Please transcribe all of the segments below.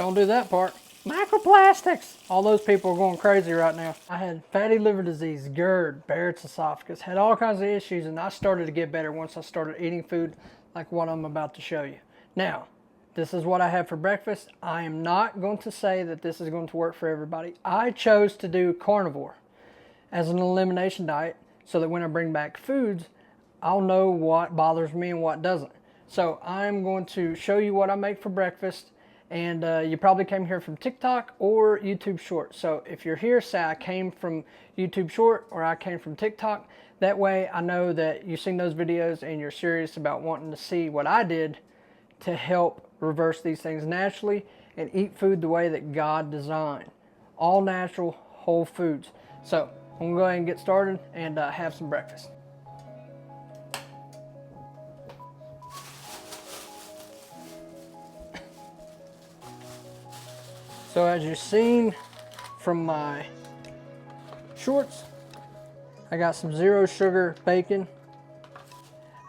Don't do that part. Microplastics. All those people are going crazy right now. I had fatty liver disease, GERD, Barrett's esophagus, had all kinds of issues, and I started to get better once I started eating food like what I'm about to show you. Now, this is what I had for breakfast. I am not going to say that this is going to work for everybody. I chose to do carnivore as an elimination diet so that when I bring back foods, I'll know what bothers me and what doesn't. So I'm going to show you what I make for breakfast. And you probably came here from TikTok or YouTube Short. So if you're here, say I came from YouTube Short or I came from TikTok. That way I know that you've seen those videos and you're serious about wanting to see what I did to help reverse these things naturally and eat food the way that God designed. All natural, whole foods. So I'm going to go ahead and get started and have some breakfast. So as you've seen from my shorts, I got some zero sugar bacon.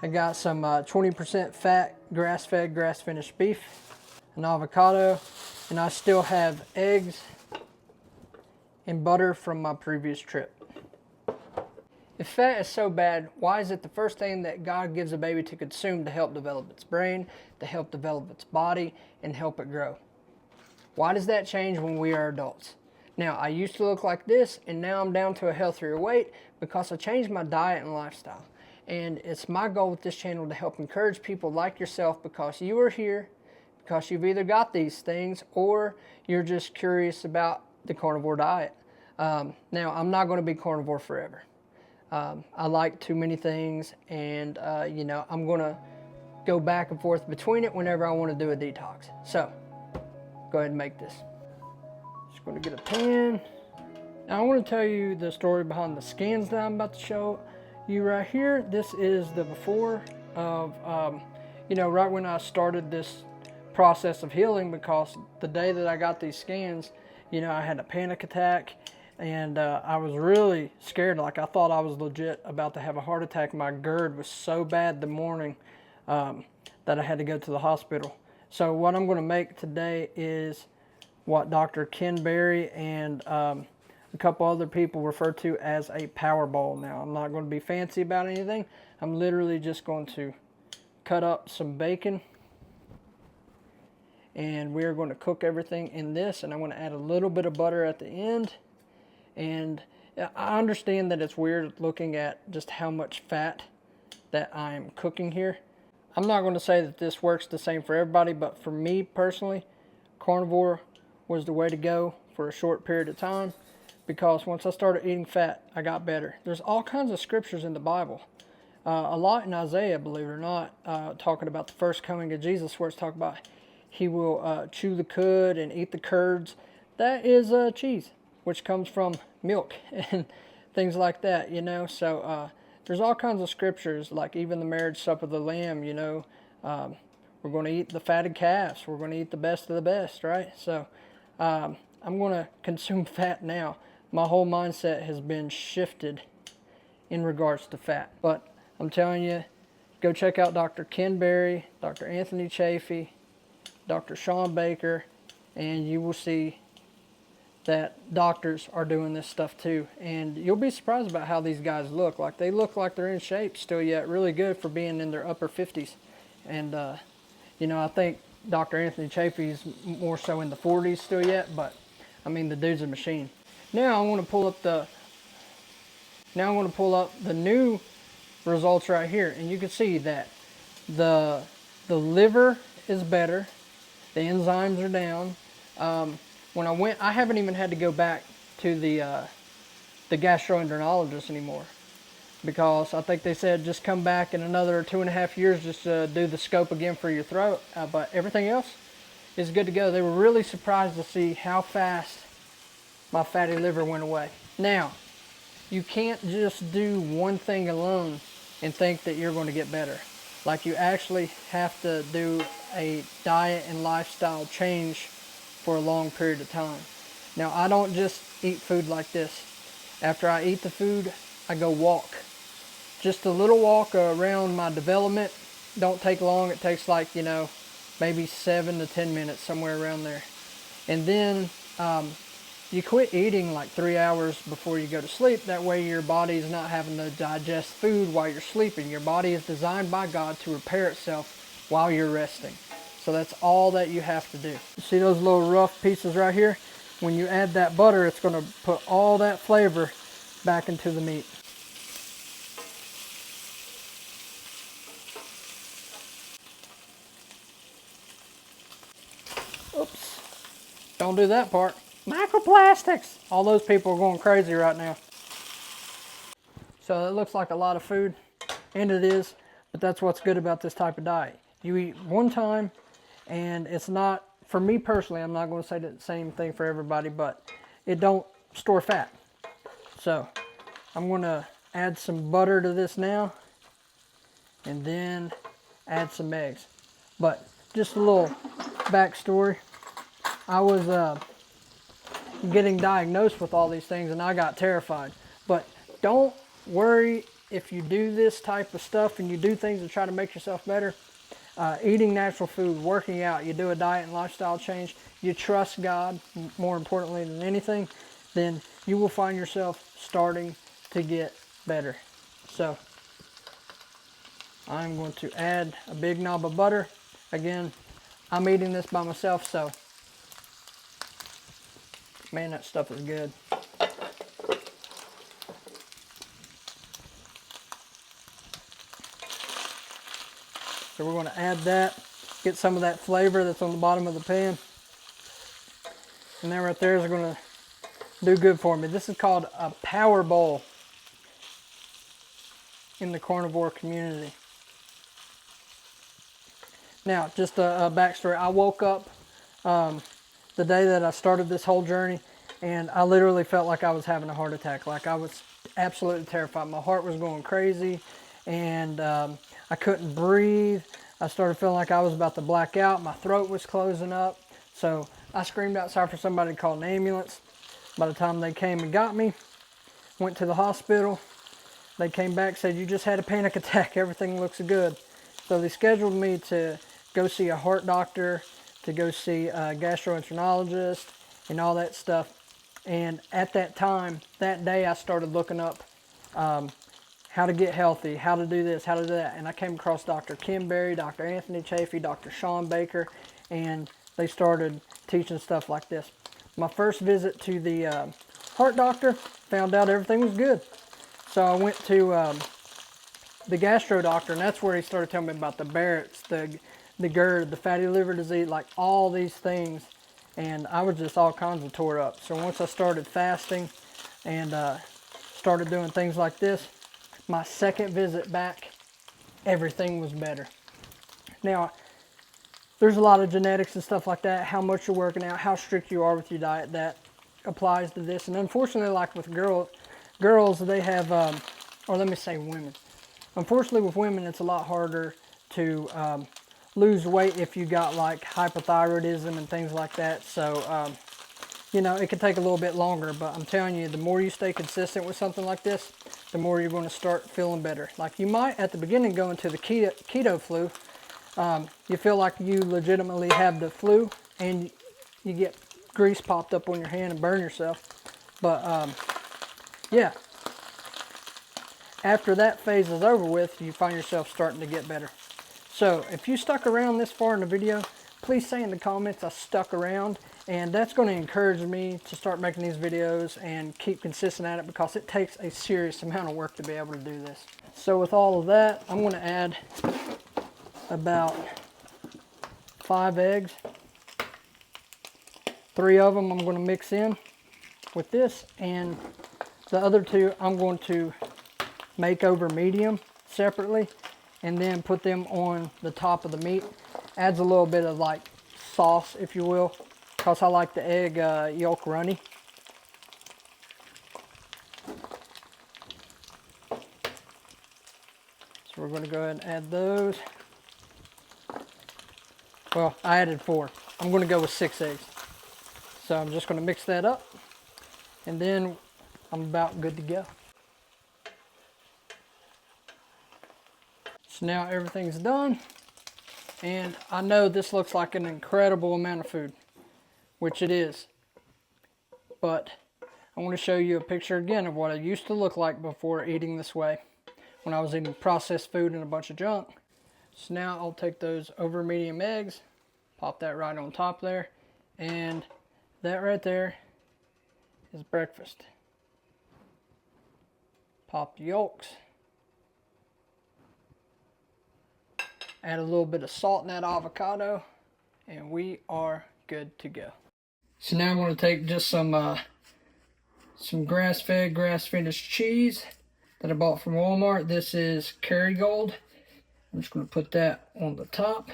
I got some 20% fat grass-fed, grass-finished beef, an avocado, and I still have eggs and butter from my previous trip. If fat is so bad, why is it the first thing that God gives a baby to consume to help develop its brain, to help develop its body, and help it grow? Why does that change when we are adults? Now, I used to look like this, and now I'm down to a healthier weight because I changed my diet and lifestyle. And it's my goal with this channel to help encourage people like yourself because you are here, because you've either got these things or you're just curious about the carnivore diet. Now, I'm not going to be carnivore forever. I like too many things, and you know, I'm going to go back and forth between it whenever I want to do a detox. So, go ahead and make this. Just going to get a pan. Now I want to tell you the story behind the scans that I'm about to show you right here. This is the before of, you know, right when I started this process of healing, because the day that I got these scans, you know, I had a panic attack and I was really scared. Like I thought I was legit about to have a heart attack. My GERD was so bad the morning that I had to go to the hospital. So what I'm going to make today is what Dr. Ken Berry and a couple other people refer to as a power bowl. Now, I'm not going to be fancy about anything. I'm literally just going to cut up some bacon, and we're going to cook everything in this, and I'm going to add a little bit of butter at the end. And I understand that it's weird looking at just how much fat that I'm cooking here. I'm not going to say that this works the same for everybody, but for me personally, carnivore was the way to go for a short period of time, because once I started eating fat, I got better. There's all kinds of scriptures in the Bible, a lot in Isaiah, believe it or not, talking about the first coming of Jesus, where it's talking about he will chew the cud and eat the curds. That is cheese, which comes from milk and things like that, you know. So there's all kinds of scriptures, like even the marriage supper of the Lamb, you know. We're going to eat the fatted calves. We're going to eat the best of the best, right? So I'm going to consume fat now. My whole mindset has been shifted in regards to fat. But I'm telling you, go check out Dr. Ken Berry, Dr. Anthony Chafee, Dr. Sean Baker, and you will see that doctors are doing this stuff too. And you'll be surprised about how these guys look. Like, they look like they're in shape still yet, really good for being in their upper 50s. And, you know, I think Dr. Anthony Chafee is more so in the 40s still yet, but I mean, the dude's a machine. Now I want to pull up the new results right here, and you can see that the liver is better, the enzymes are down. When I went, I haven't even had to go back to the gastroenterologist anymore, because I think they said just come back in another 2.5 years just to do the scope again for your throat. But everything else is good to go. They were really surprised to see how fast my fatty liver went away. Now, you can't just do one thing alone and think that you're going to get better. Like, you actually have to do a diet and lifestyle change for a long period of time. Now, I don't just eat food like this. After I eat the food, I go walk. Just a little walk around my development. Don't take long. It takes, like, you know, maybe 7 to 10 minutes, somewhere around there. And then you quit eating like 3 hours before you go to sleep. That way your body is not having to digest food while you're sleeping. Your body is designed by God to repair itself while you're resting. So that's all that you have to do. You see those little rough pieces right here? When you add that butter, it's going to put all that flavor back into the meat. Oops. Don't do that part. Microplastics. All those people are going crazy right now. So it looks like a lot of food, and it is, but that's what's good about this type of diet. You eat one time, and it's not, for me personally, I'm not going to say the same thing for everybody, but it don't store fat. So I'm going to add some butter to this now, and then add some eggs. But just a little backstory. I was getting diagnosed with all these things, and I got terrified. But don't worry if you do this type of stuff and you do things to try to make yourself better. Eating natural food, working out, you do a diet and lifestyle change, you trust God more importantly than anything, then you will find yourself starting to get better. So I'm going to add a big knob of butter. Again, I'm eating this by myself, so man, that stuff is good. So we're going to add that, get some of that flavor that's on the bottom of the pan. And that right there is going to do good for me. This is called a power bowl in the carnivore community. Now, just a backstory. I woke up the day that I started this whole journey, and I literally felt like I was having a heart attack. Like I was absolutely terrified. My heart was going crazy, and I couldn't breathe. I started feeling like I was about to black out. My throat was closing up. So I screamed outside for somebody to call an ambulance. By the time they came and got me, went to the hospital. They came back, said, "You just had a panic attack. Everything looks good." So they scheduled me to go see a heart doctor, to go see a gastroenterologist, and all that stuff. And at that time, that day, I started looking up how to get healthy, how to do this, how to do that. And I came across Dr. Kim Berry, Dr. Anthony Chafee, Dr. Sean Baker, and they started teaching stuff like this. My first visit to the heart doctor, found out everything was good. So I went to the gastro doctor, and that's where he started telling me about the Barretts, the GERD, the fatty liver disease, like all these things. And I was just all kinds of tore up. So once I started fasting and started doing things like this, my second visit back, everything was better. Now, there's a lot of genetics and stuff like that, how much you're working out, how strict you are with your diet, that applies to this. And unfortunately, like with girls, they have, or let me say women. Unfortunately, with women, it's a lot harder to lose weight if you got like hypothyroidism and things like that. So, you know, it can take a little bit longer, but I'm telling you, the more you stay consistent with something like this, the more you're going to start feeling better. Like you might at the beginning go into the keto flu. You feel like you legitimately have the flu, and you get grease popped up on your hand and burn yourself. But yeah, after that phase is over with, you find yourself starting to get better. So if you stuck around this far in the video, please say in the comments I stuck around, and that's going to encourage me to start making these videos and keep consistent at it, because it takes a serious amount of work to be able to do this. So with all of that, I'm going to add about 5 eggs. 3 of them I'm going to mix in with this, and the other 2 I'm going to make over medium separately, and then put them on the top of the meat. Adds a little bit of like sauce, if you will, because I like the egg yolk runny. So we're going to go ahead and add those. Well, I added 4. I'm going to go with 6 eggs. So I'm just going to mix that up, and then I'm about good to go. So now everything's done, and I know this looks like an incredible amount of food, which it is. But I want to show you a picture again of what I used to look like before eating this way, when I was eating processed food and a bunch of junk. So now I'll take those over medium eggs, pop that right on top there, and that right there is breakfast. Pop the yolks. Add a little bit of salt in that avocado, and we are good to go. So now I'm going to take just some grass-fed, grass-finished cheese that I bought from Walmart. This is Kerrygold. I'm just going to put that on the top.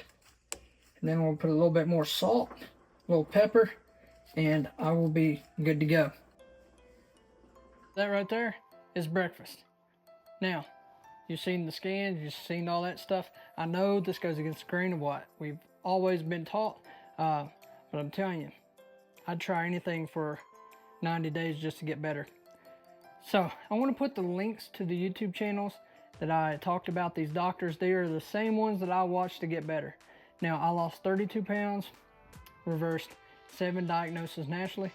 And then we'll put a little bit more salt, a little pepper, and I will be good to go. That right there is breakfast. Now, you've seen the scans, you've seen all that stuff. I know this goes against the grain of what we've always been taught, but I'm telling you, I'd try anything for 90 days just to get better. So I want to put the links to the YouTube channels that I talked about, these doctors. They are the same ones that I watched to get better. Now, I lost 32 pounds, reversed 7 diagnoses naturally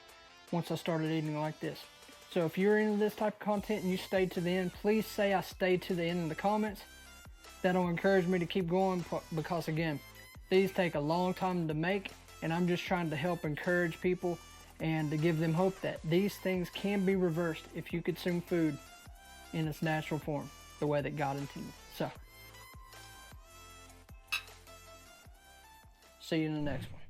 once I started eating like this. So if you're into this type of content and you stayed to the end, please say I stayed to the end in the comments. That'll encourage me to keep going, because again, these take a long time to make, and I'm just trying to help encourage people and to give them hope that these things can be reversed if you consume food in its natural form, the way that God intended. So, see you in the next one.